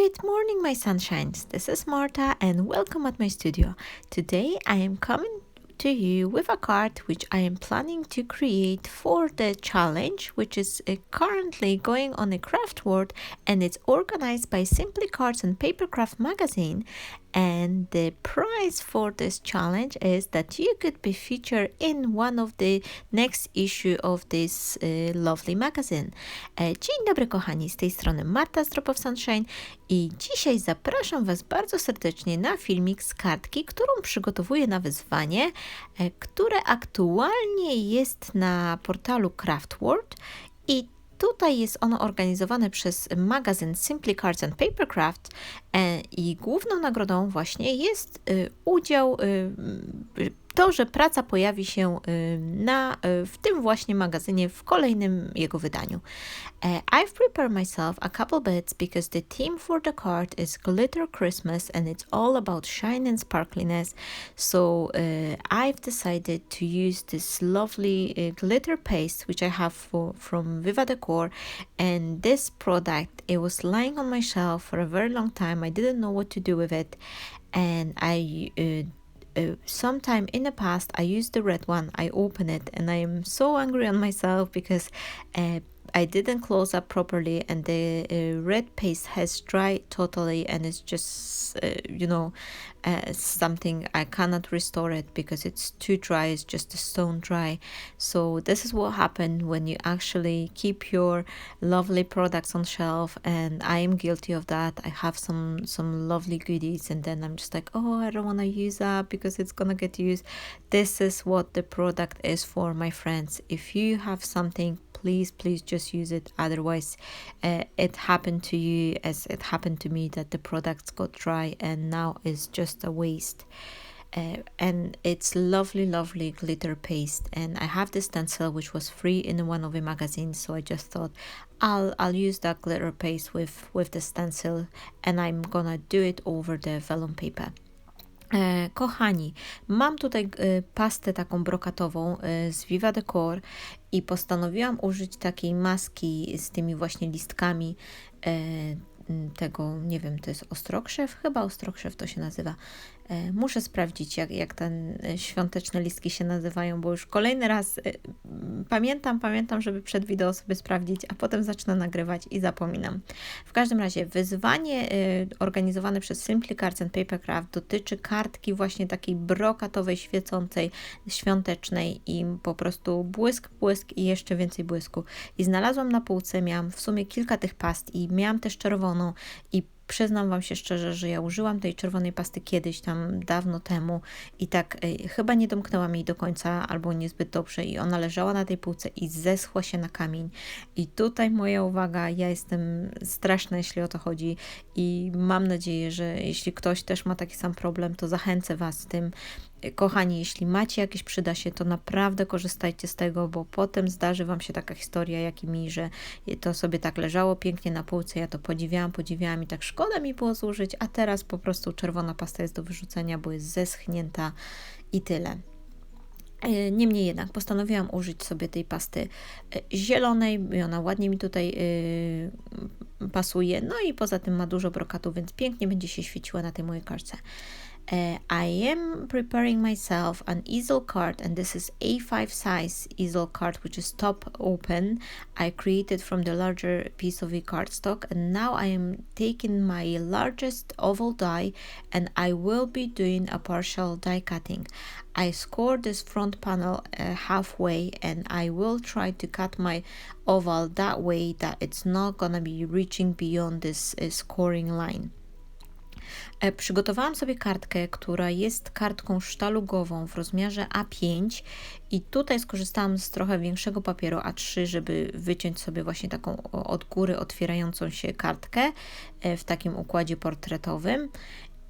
Good morning, my sunshines. This is Marta, and welcome at my studio. Today, I am coming to you with a card which I am planning to create for the challenge, which is currently going on a craft world, and it's organized by Simply Cards and Papercraft magazine. And the prize for this challenge is that you could be featured in one of the next issue of this lovely magazine. Dzień dobry kochani, z tej strony Marta z Drop of Sunshine i dzisiaj zapraszam Was bardzo serdecznie na filmik z kartki, którą przygotowuję na wyzwanie, które aktualnie jest na portalu Craft World i tutaj jest ono organizowane przez magazyn Simply Cards and Papercraft i główną nagrodą właśnie jest udział, to, że praca pojawi się w tym właśnie magazynie w kolejnym jego wydaniu. I've prepared myself a couple bits because the theme for the card is Glitter Christmas and it's all about shine and sparkliness. So I've decided to use this lovely glitter paste which I have from Viva Decor, and this product, it was lying on my shelf for a very long time. I didn't know what to do with it, and sometime in the past I used the red one. I opened it and I am so angry on myself because I didn't close up properly and the red paste has dried totally, and it's just something I cannot restore it because it's too dry. It's just a stone dry. So this is what happened when you actually keep your lovely products on shelf, and I am guilty of that. I have some lovely goodies and then I'm just like, oh, I don't want to use that because it's gonna get used. This is what the product is for, my friends. If you have something, please just use it. Otherwise it happened to you as it happened to me, that the products got dry and now it's just a waste. And it's lovely glitter paste, and I have this stencil which was free in one of the magazines, so I just thought I'll use that glitter paste with the stencil, and I'm gonna do it over the vellum paper. Kochani, mam tutaj pastę taką brokatową z Viva Decor i postanowiłam użyć takiej maski z tymi właśnie listkami tego, nie wiem, to jest ostrokrzew? Chyba ostrokrzew to się nazywa. Muszę sprawdzić, jak te świąteczne listki się nazywają, bo już kolejny raz pamiętam, żeby przed wideo sobie sprawdzić, a potem zacznę nagrywać i zapominam. W każdym razie wyzwanie organizowane przez Simply Cards and Papercraft dotyczy kartki właśnie takiej brokatowej, świecącej, świątecznej i po prostu błysk i jeszcze więcej błysku. I znalazłam na półce, miałam w sumie kilka tych past i miałam też czerwoną i przyznam Wam się szczerze, że ja użyłam tej czerwonej pasty kiedyś tam dawno temu i tak chyba nie domknęłam jej do końca albo niezbyt dobrze i ona leżała na tej półce i zeschła się na kamień. I tutaj moja uwaga, ja jestem straszna, jeśli o to chodzi i mam nadzieję, że jeśli ktoś też ma taki sam problem, to zachęcę Was z tym. Kochani, jeśli macie jakieś przyda się, to naprawdę korzystajcie z tego, bo potem zdarzy Wam się taka historia, jak i mi, że to sobie tak leżało pięknie na półce, ja to podziwiałam i tak szkoda mi było zużyć, a teraz po prostu czerwona pasta jest do wyrzucenia, bo jest zeschnięta i tyle. Niemniej jednak postanowiłam użyć sobie tej pasty zielonej i ona ładnie mi tutaj pasuje, no i poza tym ma dużo brokatu, więc pięknie będzie się świeciła na tej mojej kartce. I am preparing myself an easel card, and this is A5 size easel card, which is top open. I created from the larger piece of the cardstock, and now I am taking my largest oval die and I will be doing a partial die cutting. I scored this front panel halfway, and I will try to cut my oval that way that it's not gonna be reaching beyond this scoring line. Przygotowałam sobie kartkę, która jest kartką sztalugową w rozmiarze A5 i tutaj skorzystałam z trochę większego papieru A3, żeby wyciąć sobie właśnie taką od góry otwierającą się kartkę w takim układzie portretowym.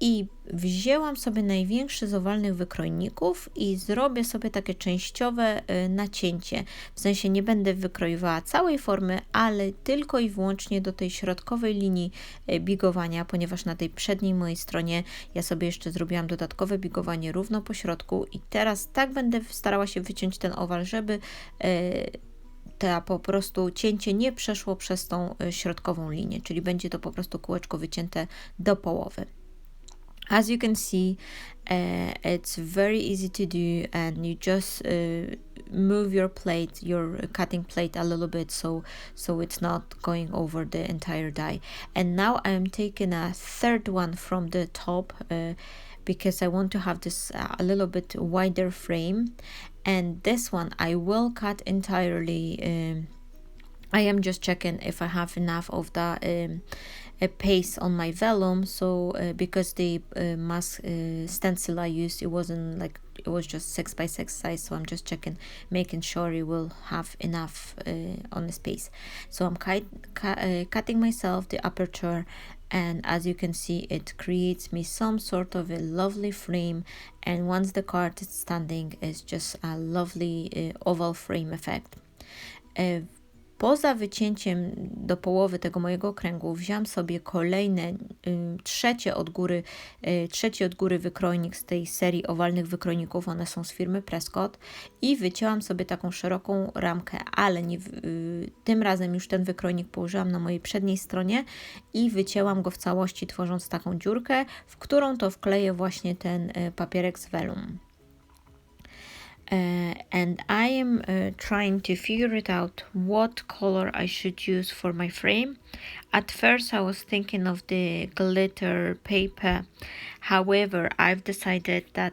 I wzięłam sobie największy z owalnych wykrojników i zrobię sobie takie częściowe nacięcie. W sensie nie będę wykroiwała całej formy, ale tylko i wyłącznie do tej środkowej linii bigowania, ponieważ na tej przedniej mojej stronie ja sobie jeszcze zrobiłam dodatkowe bigowanie równo po środku i teraz tak będę starała się wyciąć ten owal, żeby to po prostu cięcie nie przeszło przez tą środkową linię, czyli będzie to po prostu kółeczko wycięte do połowy. As you can see, it's very easy to do, and you just move your plate, your cutting plate a little bit, so it's not going over the entire die. And now I'm taking a third one from the top because I want to have this a little bit wider frame, and this one I will cut entirely. I am just checking if I have enough of the paste on my vellum, so because the mask stencil I used, it wasn't like, it was just 6x6 size, so I'm just checking, making sure it will have enough on the space. So I'm cutting myself the aperture, and as you can see, it creates me some sort of a lovely frame, and once the card is standing, it's just a lovely oval frame effect. Poza wycięciem do połowy tego mojego okręgu wziąłam sobie kolejne, trzeci od góry wykrojnik z tej serii owalnych wykrojników, one są z firmy Prescott, i wycięłam sobie taką szeroką ramkę, ale nie, tym razem już ten wykrojnik położyłam na mojej przedniej stronie i wycięłam go w całości, tworząc taką dziurkę, w którą to wkleję właśnie ten papierek z vellum. And I am trying to figure it out what color I should use for my frame. At first I was thinking of the glitter paper, however I've decided that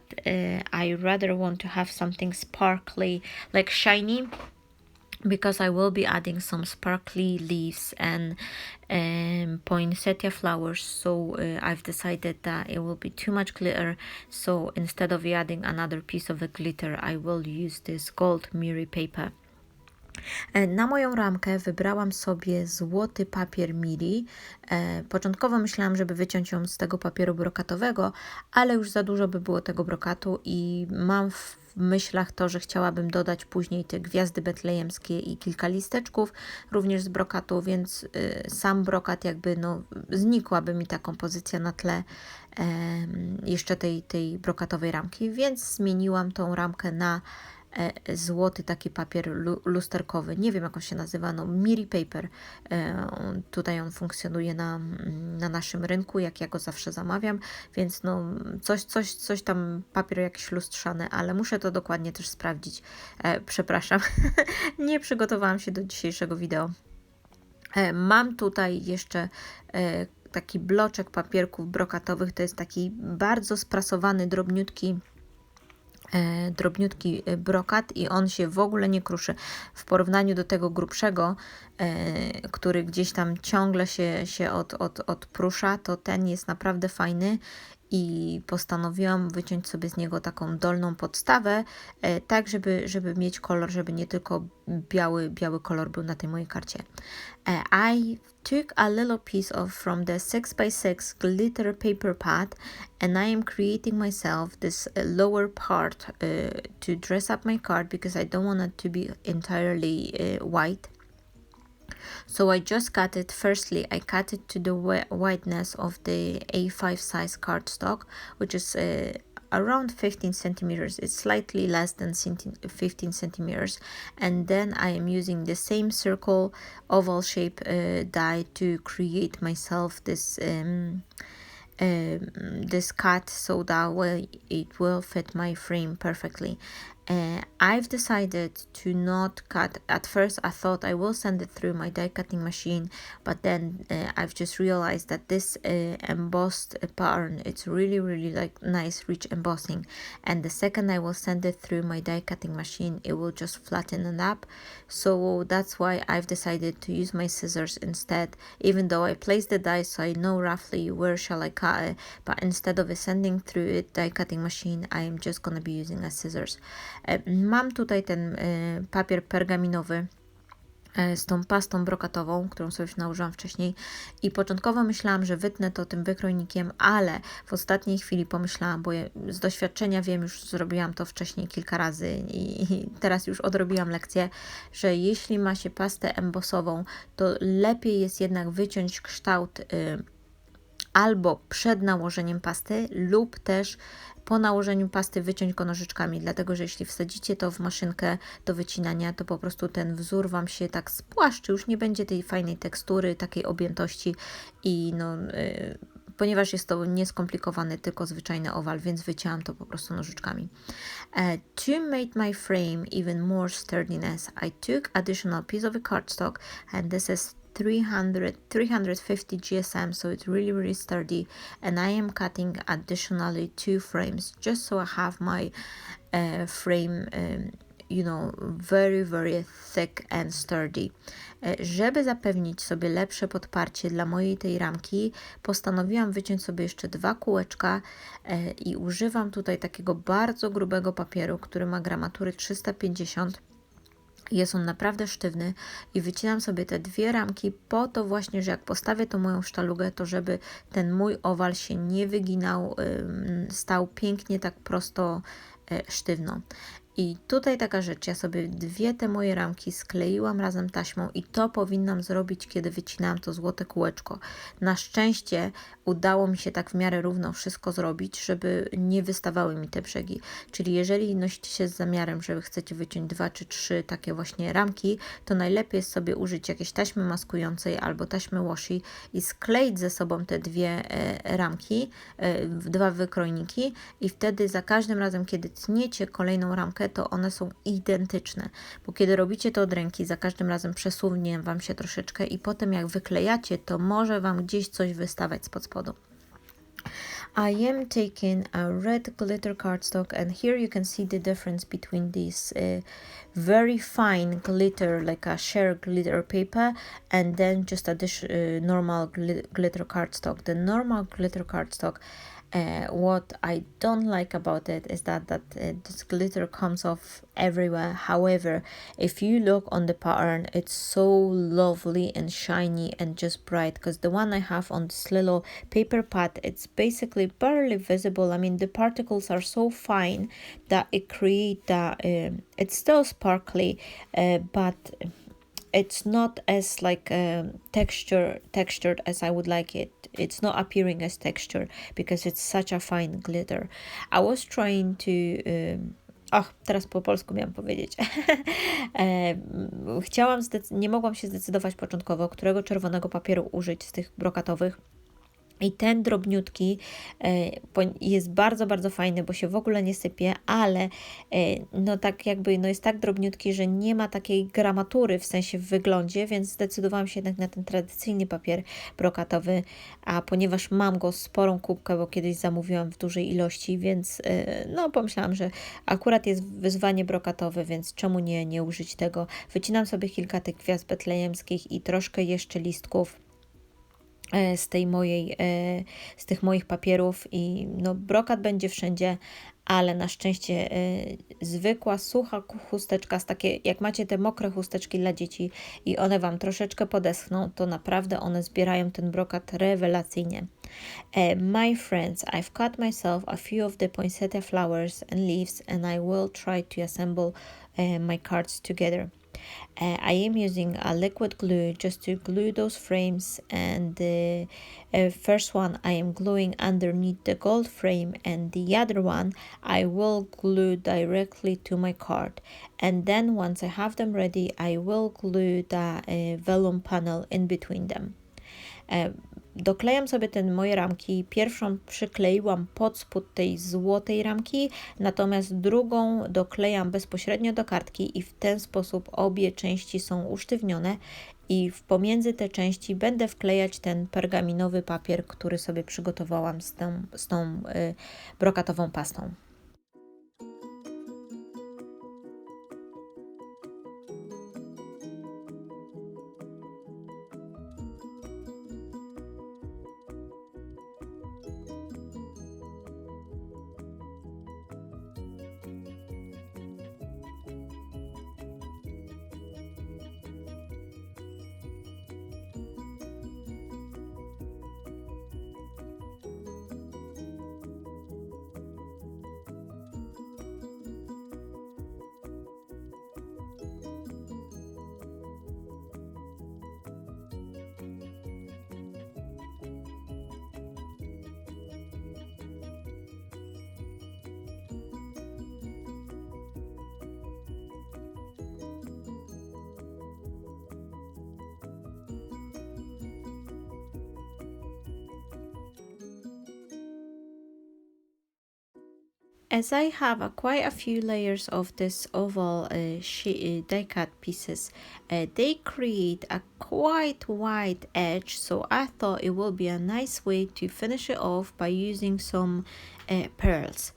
I rather want to have something sparkly, like shiny, because I will be adding some sparkly leaves and poinsettia flowers, so I've decided that it will be too much glitter, so instead of adding another piece of the glitter, I will use this gold mirror paper. Na moją ramkę wybrałam sobie złoty papier miri. Początkowo myślałam, żeby wyciąć ją z tego papieru brokatowego, ale już za dużo by było tego brokatu i mam w myślach to, że chciałabym dodać później te gwiazdy betlejemskie i kilka listeczków również z brokatu, więc sam brokat jakby znikłaby mi ta kompozycja na tle jeszcze tej brokatowej ramki, więc zmieniłam tą ramkę na złoty taki papier lusterkowy, nie wiem jak on się nazywa, Miri Paper, tutaj on funkcjonuje na naszym rynku, jak ja go zawsze zamawiam, więc coś tam, papier jakiś lustrzany, ale muszę to dokładnie też sprawdzić, przepraszam, nie przygotowałam się do dzisiejszego wideo. Mam tutaj jeszcze taki bloczek papierków brokatowych, to jest taki bardzo sprasowany, drobniutki brokat i on się w ogóle nie kruszy. W porównaniu do tego grubszego, który gdzieś tam ciągle się odprusza, to ten jest naprawdę fajny i postanowiłam wyciąć sobie z niego taką dolną podstawę, tak żeby mieć kolor, żeby nie tylko biały kolor był na tej mojej karcie. I took a little piece from the 6x6 glitter paper pad, and I am creating myself this lower part to dress up my card because I don't want it to be entirely white. So I just cut it. Firstly, I cut it to the wideness of the A5 size cardstock, which is around 15 centimeters. It's slightly less than 15 centimeters. And then I am using the same circle oval shape die to create myself this cut, so that way it will fit my frame perfectly. I've decided to not cut. At first I thought I will send it through my die cutting machine, but then I've just realized that this embossed pattern, it's really like nice rich embossing, and the second I will send it through my die cutting machine, it will just flatten it up. So that's why I've decided to use my scissors instead, even though I placed the die so I know roughly where shall I cut it, but instead of sending through it die cutting machine, I am just gonna be using a scissors. Mam tutaj ten papier pergaminowy z tą pastą brokatową, którą sobie już nałożyłam wcześniej i początkowo myślałam, że wytnę to tym wykrojnikiem, ale w ostatniej chwili pomyślałam, bo z doświadczenia wiem, już zrobiłam to wcześniej kilka razy i teraz już odrobiłam lekcję, że jeśli ma się pastę embossową, to lepiej jest jednak wyciąć kształt albo przed nałożeniem pasty lub też po nałożeniu pasty wyciąć go nożyczkami, dlatego że jeśli wsadzicie to w maszynkę do wycinania, to po prostu ten wzór Wam się tak spłaszczy, już nie będzie tej fajnej tekstury, takiej objętości i ponieważ jest to nieskomplikowany, tylko zwyczajny owal, więc wycięłam to po prostu nożyczkami. To make my frame even more sturdiness, I took additional piece of cardstock, and this is 350 GSM, so it's really sturdy, and I am cutting additionally 2 frames just so I have my frame very thick and sturdy. Żeby zapewnić sobie lepsze podparcie dla mojej tej ramki, postanowiłam wyciąć sobie jeszcze 2 kółeczka i używam tutaj takiego bardzo grubego papieru, który ma gramatury 350. Jest on naprawdę sztywny i wycinam sobie te 2 ramki po to właśnie, że jak postawię tą moją sztalugę, to żeby ten mój owal się nie wyginał, stał pięknie tak prosto, sztywno. I tutaj taka rzecz, ja sobie 2 te moje ramki skleiłam razem taśmą i to powinnam zrobić, kiedy wycinałam to złote kółeczko. Na szczęście udało mi się tak w miarę równo wszystko zrobić, żeby nie wystawały mi te brzegi. Czyli jeżeli nosicie się z zamiarem, że chcecie wyciąć 2 czy 3 takie właśnie ramki, to najlepiej jest sobie użyć jakiejś taśmy maskującej albo taśmy washi i skleić ze sobą te 2 ramki, 2 wykrojniki i wtedy za każdym razem, kiedy tniecie kolejną ramkę, to one są identyczne, bo kiedy robicie to od ręki, za każdym razem przesunie Wam się troszeczkę i potem jak wyklejacie, to może Wam gdzieś coś wystawać spod spodu. I am taking a red glitter cardstock, and here you can see the difference between this very fine glitter, like a sheer glitter paper, and then just a normal glitter cardstock. The normal glitter cardstock, what I don't like about it is that this glitter comes off everywhere. However, if you look on the pattern, it's so lovely and shiny and just bright, because the one I have on this little paper pad, it's basically barely visible. I mean, the particles are so fine that it creates that it's still sparkly, but it's not as like textured as I would like it. It's not appearing as texture because it's such a fine glitter. I was trying to teraz po polsku miałam powiedzieć. Nie mogłam się zdecydować początkowo, którego czerwonego papieru użyć z tych brokatowych. I ten drobniutki jest bardzo fajny, bo się w ogóle nie sypie, ale tak jakby jest tak drobniutki, że nie ma takiej gramatury w sensie w wyglądzie, więc zdecydowałam się jednak na ten tradycyjny papier brokatowy, a ponieważ mam go sporą kubkę, bo kiedyś zamówiłam w dużej ilości, więc pomyślałam, że akurat jest wyzwanie brokatowe, więc czemu nie użyć tego. Wycinam sobie kilka tych gwiazd betlejemskich i troszkę jeszcze listków z tych moich papierów i brokat będzie wszędzie, ale na szczęście zwykła, sucha chusteczka, jak macie te mokre chusteczki dla dzieci i one Wam troszeczkę podeschną, to naprawdę one zbierają ten brokat rewelacyjnie. My friends, I've cut myself a few of the poinsettia flowers and leaves, and I will try to assemble my cards together. I am using a liquid glue just to glue those frames, and the first one I am gluing underneath the gold frame, and the other one I will glue directly to my card. And then once I have them ready, I will glue the vellum panel in between them. Doklejam sobie te moje ramki. Pierwszą przykleiłam pod spód tej złotej ramki, natomiast drugą doklejam bezpośrednio do kartki i w ten sposób obie części są usztywnione i pomiędzy te części będę wklejać ten pergaminowy papier, który sobie przygotowałam z tą brokatową pastą. As I have quite a few layers of this oval die cut pieces, they create a quite wide edge, so I thought it will be a nice way to finish it off by using some pearls.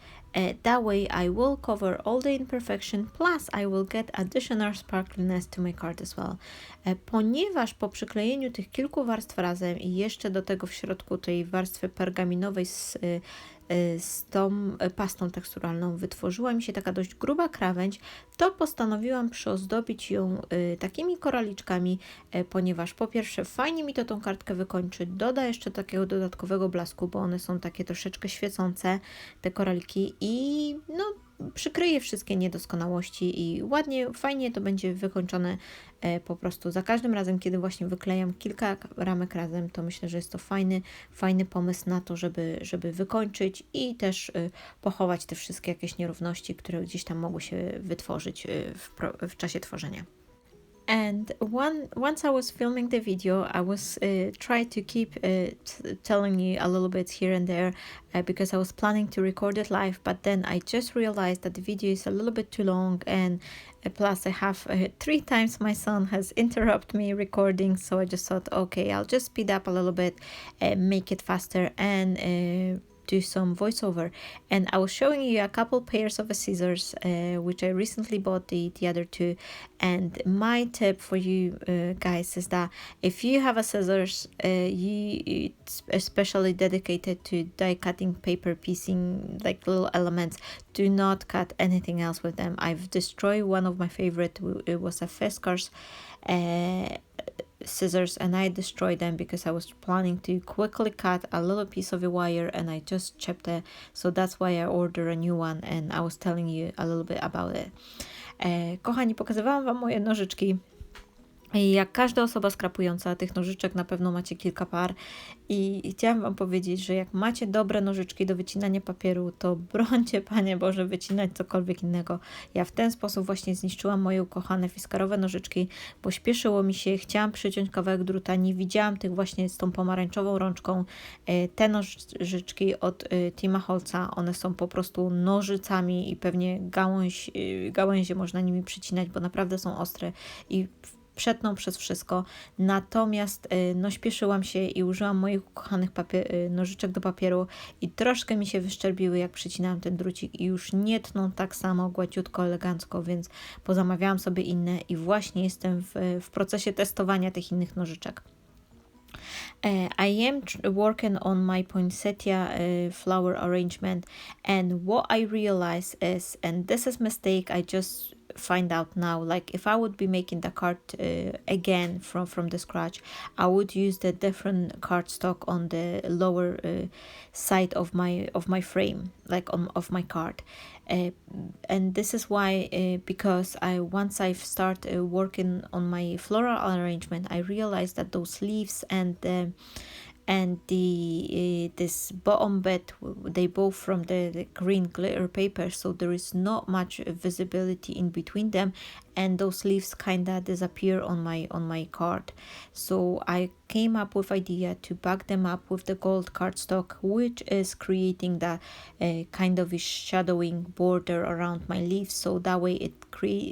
That way I will cover all the imperfection, plus I will get additional sparkliness to my card as well. Ponieważ po przyklejeniu tych kilku warstw razem i jeszcze do tego w środku tej warstwy pergaminowej z tą pastą teksturalną wytworzyła mi się taka dość gruba krawędź, to postanowiłam przyozdobić ją takimi koraliczkami, ponieważ po pierwsze fajnie mi to tą kartkę wykończy, doda jeszcze takiego dodatkowego blasku, bo one są takie troszeczkę świecące, te koraliki, i no przykryje wszystkie niedoskonałości i ładnie, fajnie to będzie wykończone po prostu za każdym razem, kiedy właśnie wyklejam kilka ramek razem, to myślę, że jest to fajny pomysł na to, żeby wykończyć i też pochować te wszystkie jakieś nierówności, które gdzieś tam mogły się wytworzyć w czasie tworzenia. And once I was filming the video, I was trying to keep telling you a little bit here and there because I was planning to record it live, but then I just realized that the video is a little bit too long, and plus I have 3 times my son has interrupted me recording, so I just thought, okay, I'll just speed up a little bit, make it faster, and do some voiceover. And I was showing you a couple pairs of scissors which I recently bought, the other two. And my tip for you guys is that if you have a scissors it's especially dedicated to die cutting, paper piecing, like little elements, do not cut anything else with them. I've destroyed one of my favorite. It was a Fiskars scissors, and I destroyed them because I was planning to quickly cut a little piece of the wire and I just chipped it, so that's why I ordered a new one, and I was telling you a little bit about it. Kochani, pokazywałam Wam moje nożyczki. I jak każda osoba skrapująca, tych nożyczek na pewno macie kilka par i chciałam Wam powiedzieć, że jak macie dobre nożyczki do wycinania papieru, to brońcie, Panie Boże, wycinać cokolwiek innego. Ja w ten sposób właśnie zniszczyłam moje ukochane fiskarowe nożyczki, bo śpieszyło mi się, chciałam przyciąć kawałek druta, nie widziałam tych właśnie z tą pomarańczową rączką. Te nożyczki od Tima Holca, one są po prostu nożycami i pewnie gałęzie można nimi przycinać, bo naprawdę są ostre i przetną przez wszystko. Natomiast no śpieszyłam się i użyłam moich ukochanych nożyczek do papieru i troszkę mi się wyszczerbiły, jak przycinałam ten drucik, i już nie tną tak samo gładziutko, elegancko, więc pozamawiałam sobie inne i właśnie jestem w procesie testowania tych innych nożyczek. I am working on my poinsettia flower arrangement, and what I realized is, and this is mistake I just find out now, like if I would be making the card again from the scratch, I would use the different cardstock on the lower side of my frame, like of my card, and this is why because once I've started working on my floral arrangement, I realized that those leaves and this bottom bit, they both from the green glitter paper, so there is not much visibility in between them, and those leaves kinda disappear on my card. So I came up with idea to back them up with the gold cardstock, which is creating that kind of a shadowing border around my leaves, so that way it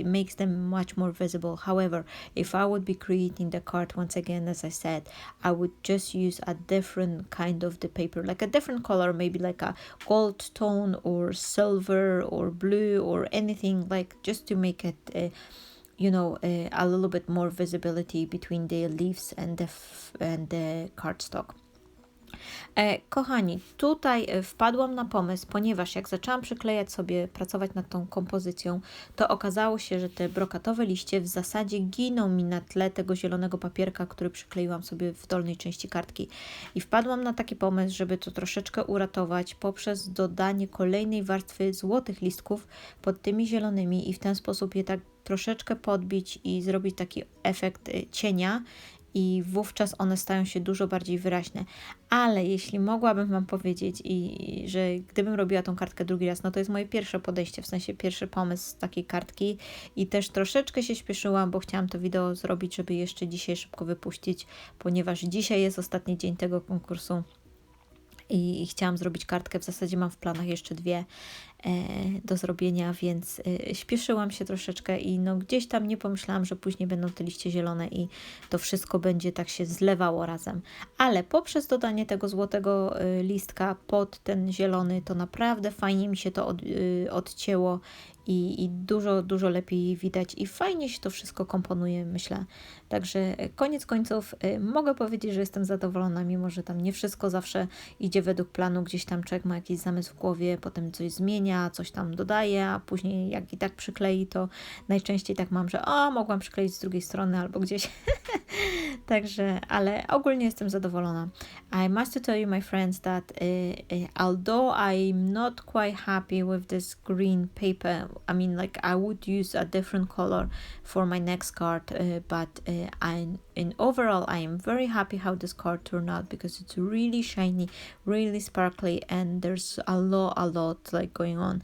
makes them much more visible. However, if I would be creating the card, once again, as I said, I would just use a different kind of the paper, like a different color, maybe like a gold tone or silver or blue or anything, like just to make it a little bit more visibility between the leaves and the cardstock. Kochani, tutaj wpadłam na pomysł, ponieważ jak zaczęłam przyklejać sobie, pracować nad tą kompozycją, to okazało się, że te brokatowe liście w zasadzie giną mi na tle tego zielonego papierka, który przykleiłam sobie w dolnej części kartki. I wpadłam na taki pomysł, żeby to troszeczkę uratować poprzez dodanie kolejnej warstwy złotych listków pod tymi zielonymi i w ten sposób je tak troszeczkę podbić i zrobić taki efekt cienia, i wówczas one stają się dużo bardziej wyraźne. Ale jeśli mogłabym Wam powiedzieć, że gdybym robiła tą kartkę drugi raz, no to jest moje pierwsze podejście, w sensie pierwszy pomysł z takiej kartki i też troszeczkę się śpieszyłam, bo chciałam to wideo zrobić, żeby jeszcze dzisiaj szybko wypuścić, ponieważ dzisiaj jest ostatni dzień tego konkursu. i chciałam zrobić kartkę. W zasadzie mam w planach jeszcze 2 do zrobienia, więc śpieszyłam się troszeczkę i no gdzieś tam nie pomyślałam, że później będą te liście zielone i to wszystko będzie tak się zlewało razem. Ale poprzez dodanie tego złotego listka pod ten zielony, to naprawdę fajnie mi się to odcięło i dużo, dużo lepiej widać i fajnie się to wszystko komponuje, myślę. Także koniec końców mogę powiedzieć, że jestem zadowolona, mimo że tam nie wszystko zawsze idzie według planu, gdzieś tam człowiek ma jakiś zamysł w głowie, potem coś zmienia, coś tam dodaje, a później jak i tak przyklei, to najczęściej tak mam, że mogłam przykleić z drugiej strony albo gdzieś. Także, ale ogólnie jestem zadowolona. I must tell you, my friends, that although I'm not quite happy with this green paper, I mean, like I would use a different color for my next card, but in overall, I am very happy how this card turned out because it's really shiny, really sparkly, and there's a lot like going on.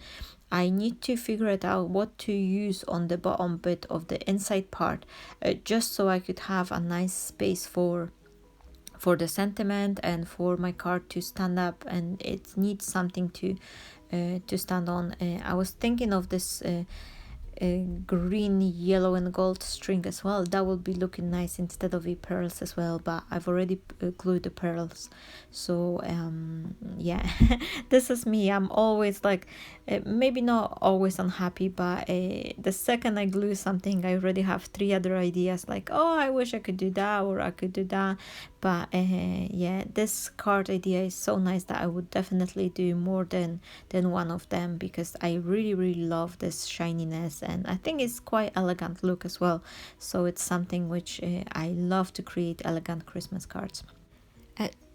I need to figure it out what to use on the bottom bit of the inside part, just so I could have a nice space for the sentiment and for my card to stand up, and it needs something to stand on. I was thinking of this green, yellow and gold string as well. That would be looking nice instead of the pearls as well, but I've already glued the pearls. So yeah, this is me. I'm always like maybe not always unhappy, but the second I glue something, I already have 3 other ideas like, oh, I wish I could do that or I could do that. But yeah, this card idea is so nice that I would definitely do more than one of them, because I really love this shininess, and I think it's quite elegant look as well. So it's something which I love to create elegant Christmas cards.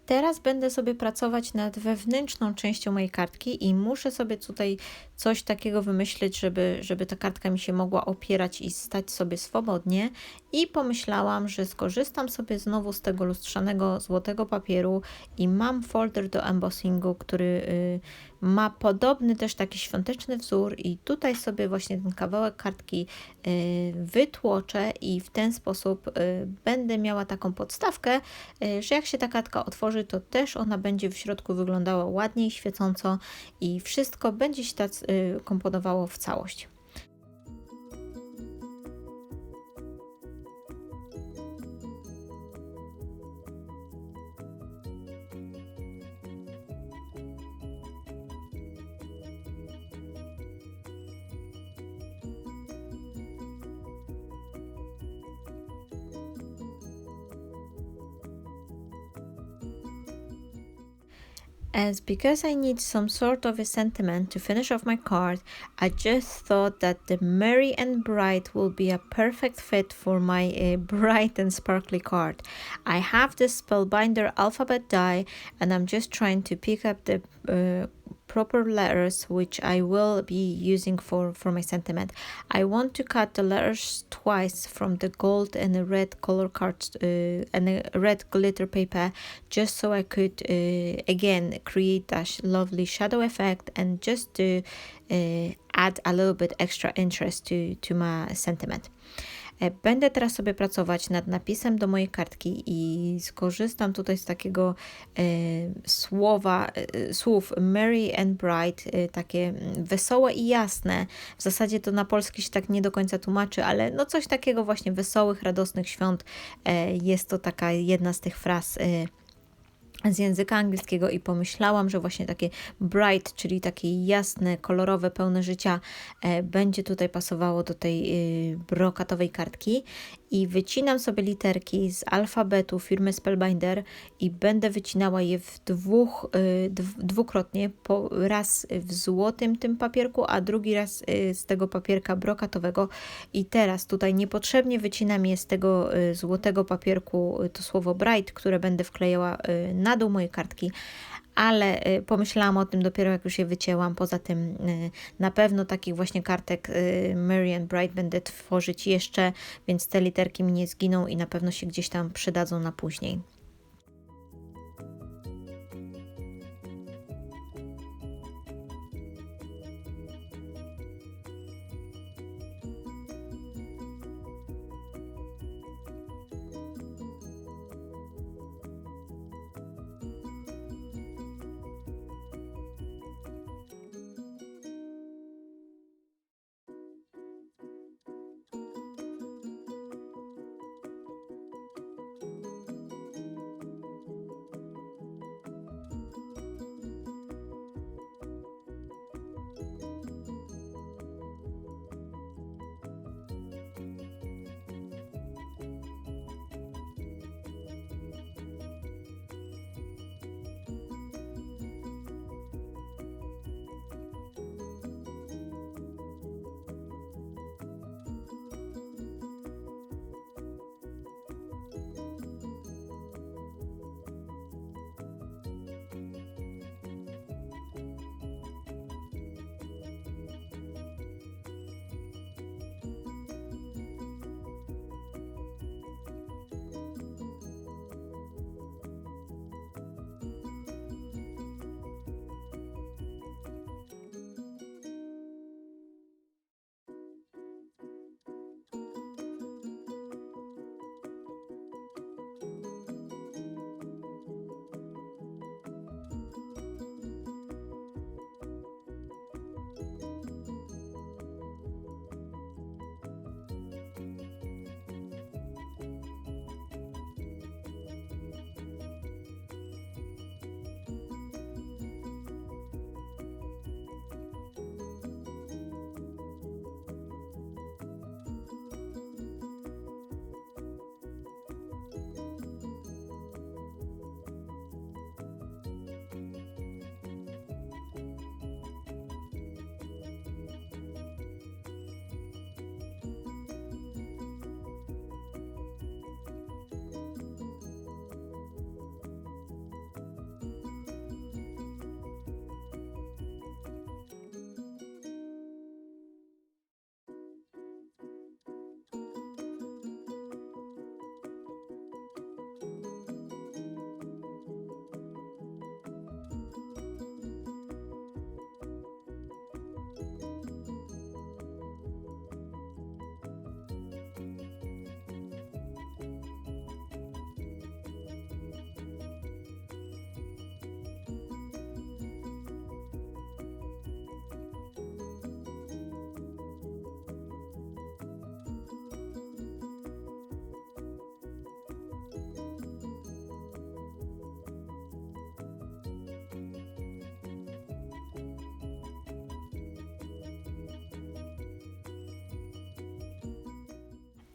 Teraz będę sobie pracować nad wewnętrzną częścią mojej kartki i muszę sobie tutaj coś takiego wymyślić, żeby ta kartka mi się mogła opierać i stać sobie swobodnie. I pomyślałam, że skorzystam sobie znowu z tego lustrzanego złotego papieru i mam folder do embossingu, który ma podobny też taki świąteczny wzór, i tutaj sobie właśnie ten kawałek kartki wytłoczę i w ten sposób będę miała taką podstawkę, że jak się ta kartka otworzy, to też ona będzie w środku wyglądała ładnie i świecąco i wszystko będzie się tak komponowało w całość. As because I need some sort of a sentiment to finish off my card, I just thought that the merry and bright will be a perfect fit for my bright and sparkly card. I have this spellbinder alphabet die, and I'm just trying to pick up the proper letters which I will be using for my sentiment. I want to cut the letters twice from the gold and the red color cards and the red glitter paper, just so I could again create that lovely shadow effect and just to add a little bit extra interest to my sentiment. Będę teraz sobie pracować nad napisem do mojej kartki i skorzystam tutaj z takiego słów merry and bright, takie wesołe i jasne. W zasadzie to na polski się tak nie do końca tłumaczy, ale no coś takiego właśnie wesołych, radosnych świąt. Jest to taka jedna z tych fraz z języka angielskiego i pomyślałam, że właśnie takie bright, czyli takie jasne, kolorowe, pełne życia będzie tutaj pasowało do tej brokatowej kartki. I wycinam sobie literki z alfabetu firmy Spellbinder i będę wycinała je dwukrotnie, raz w złotym tym papierku, a drugi raz z tego papierka brokatowego. I teraz tutaj niepotrzebnie wycinam je z tego złotego papierku, to słowo bright, które będę wklejała na dół mojej kartki, ale pomyślałam o tym dopiero jak już je wycięłam. Poza tym na pewno takich właśnie kartek Merry and Bright będę tworzyć jeszcze, więc te literki mi nie zginą i na pewno się gdzieś tam przydadzą na później.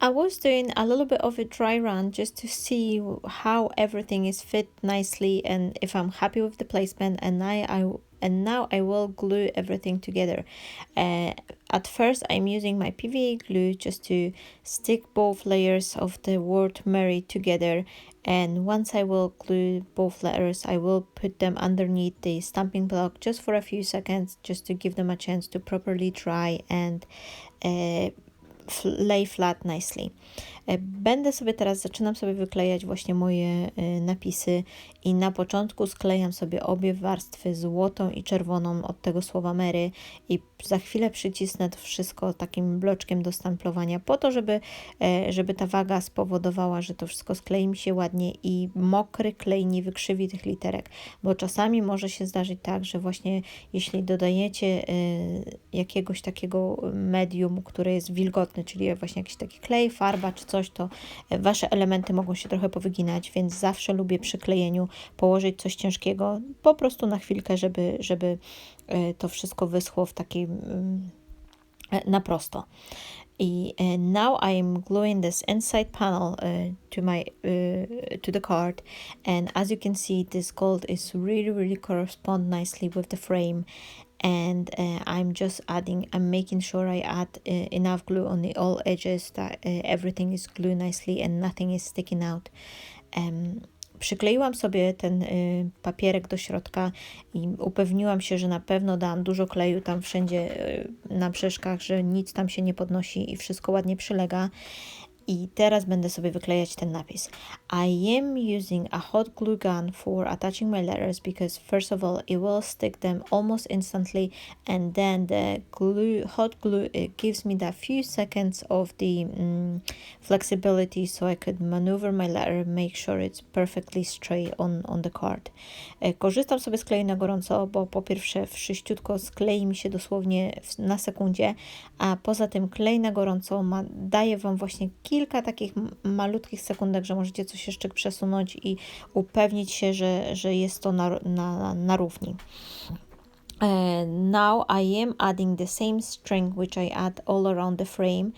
I was doing a little bit of a dry run just to see how everything is fit nicely and if I'm happy with the placement, and now I will glue everything together. At first I'm using my PVA glue just to stick both layers of the word Mary together, and once I will glue both letters, I will put them underneath the stamping block just for a few seconds, just to give them a chance to properly dry and lay flat nicely. Zaczynam sobie wyklejać właśnie moje napisy i na początku sklejam sobie obie warstwy, złotą i czerwoną od tego słowa Mary, i za chwilę przycisnę to wszystko takim bloczkiem do stamplowania po to, żeby ta waga spowodowała, że to wszystko sklei mi się ładnie i mokry klej nie wykrzywi tych literek, bo czasami może się zdarzyć tak, że właśnie jeśli dodajecie jakiegoś takiego medium, które jest wilgotne, czyli właśnie jakiś taki klej, farba czy coś, to wasze elementy mogą się trochę powyginać, więc zawsze lubię przy klejeniu położyć coś ciężkiego po prostu na chwilkę, żeby to wszystko wyschło w takim na prosto. Now I'm gluing this inside panel to the card, and as you can see, this gold is really correspond nicely with the frame. And I'm making sure I add enough glue on all edges that everything is glued nicely and nothing is sticking out. Przykleiłam sobie ten papierek do środka i upewniłam się, że na pewno dałam dużo kleju tam wszędzie na brzeszkach, że nic tam się nie podnosi i wszystko ładnie przylega. I teraz będę sobie wyklejać ten napis. I am using a hot glue gun for attaching my letters because first of all it will stick them almost instantly, and then the hot glue, it gives me that few seconds of the flexibility so I could maneuver my letter, make sure it's perfectly straight on the card. Korzystam sobie z kleju na gorąco, bo po pierwsze wszyściutko sklei mi się dosłownie na sekundzie, a poza tym klej na gorąco daje Wam właśnie kilka takich malutkich sekundek, że możecie coś jeszcze przesunąć i upewnić się, że jest to na równi. Now I am adding the same string which I add all around the frame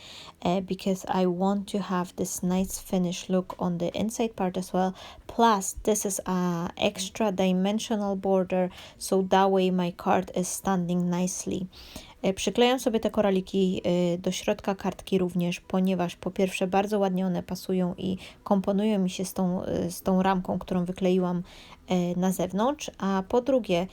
because I want to have this nice finish look on the inside part as well. Plus this is a extra dimensional border, so that way my card is standing nicely. Przyklejam sobie te koraliki do środka kartki również, ponieważ po pierwsze bardzo ładnie one pasują i komponują mi się z tą ramką, którą wykleiłam na zewnątrz, a po drugie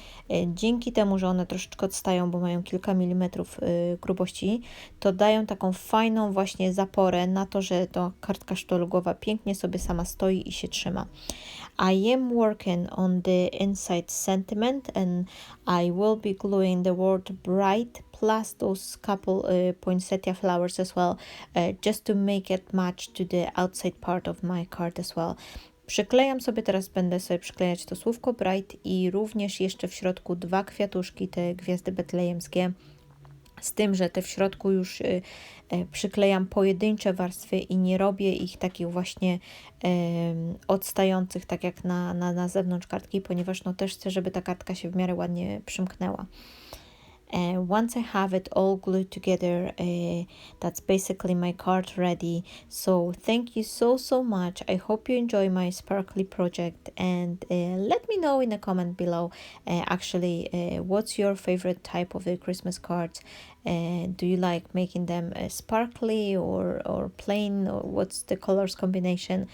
dzięki temu, że one troszeczkę odstają, bo mają kilka milimetrów grubości, to dają taką fajną właśnie zaporę na to, że ta kartka sztalugowa pięknie sobie sama stoi i się trzyma. I am working on the inside sentiment and I will be gluing the word bright plus those couple poinsettia flowers as well, just to make it match to the outside part of my card as well. Będę sobie przyklejać to słówko bright i również jeszcze w środku 2 kwiatuszki, te gwiazdy betlejemskie. Z tym, że te w środku już przyklejam pojedyncze warstwy i nie robię ich takich właśnie odstających, tak jak na zewnątrz kartki, ponieważ no też chcę, żeby ta kartka się w miarę ładnie przymknęła. Once I have it all glued together, that's basically my card ready. So thank you so much. I hope you enjoy my sparkly project, and let me know in the comment below what's your favorite type of the Christmas cards. Do you like making them sparkly or plain, or what's the colors combination?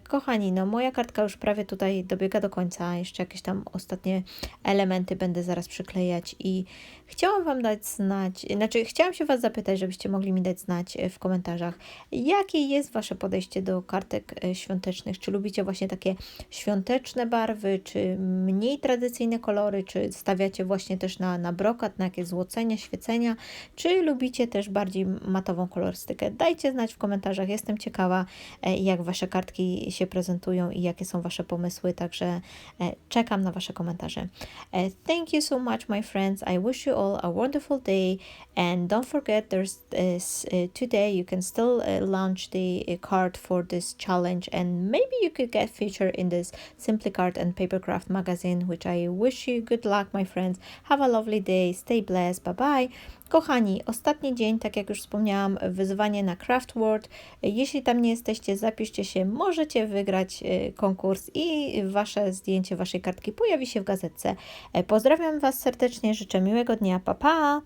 Kochani, no moja kartka już prawie tutaj dobiega do końca, jeszcze jakieś tam ostatnie elementy będę zaraz przyklejać i chciałam Wam dać znać, chciałam się Was zapytać, żebyście mogli mi dać znać w komentarzach, jakie jest Wasze podejście do kartek świątecznych, czy lubicie właśnie takie świąteczne barwy, czy mniej tradycyjne kolory, czy stawiacie właśnie też na brokat, na jakieś złocenia, świecenia, czy lubicie też bardziej matową kolorystykę. Dajcie znać w komentarzach, jestem ciekawa, jak Wasze kartki się prezentują i jakie są Wasze pomysły, także czekam na Wasze komentarze. Thank you so much, my friends. I wish you all a wonderful day, and don't forget today you can still launch the card for this challenge, and maybe you could get featured in this Simply Card and Papercraft magazine, which I wish you good luck, my friends. Have a lovely day. Stay blessed. Bye bye. Kochani, ostatni dzień, tak jak już wspomniałam, wyzwanie na Craft World. Jeśli tam nie jesteście, zapiszcie się, możecie wygrać konkurs i Wasze zdjęcie Waszej kartki pojawi się w gazetce. Pozdrawiam Was serdecznie, życzę miłego dnia, pa pa!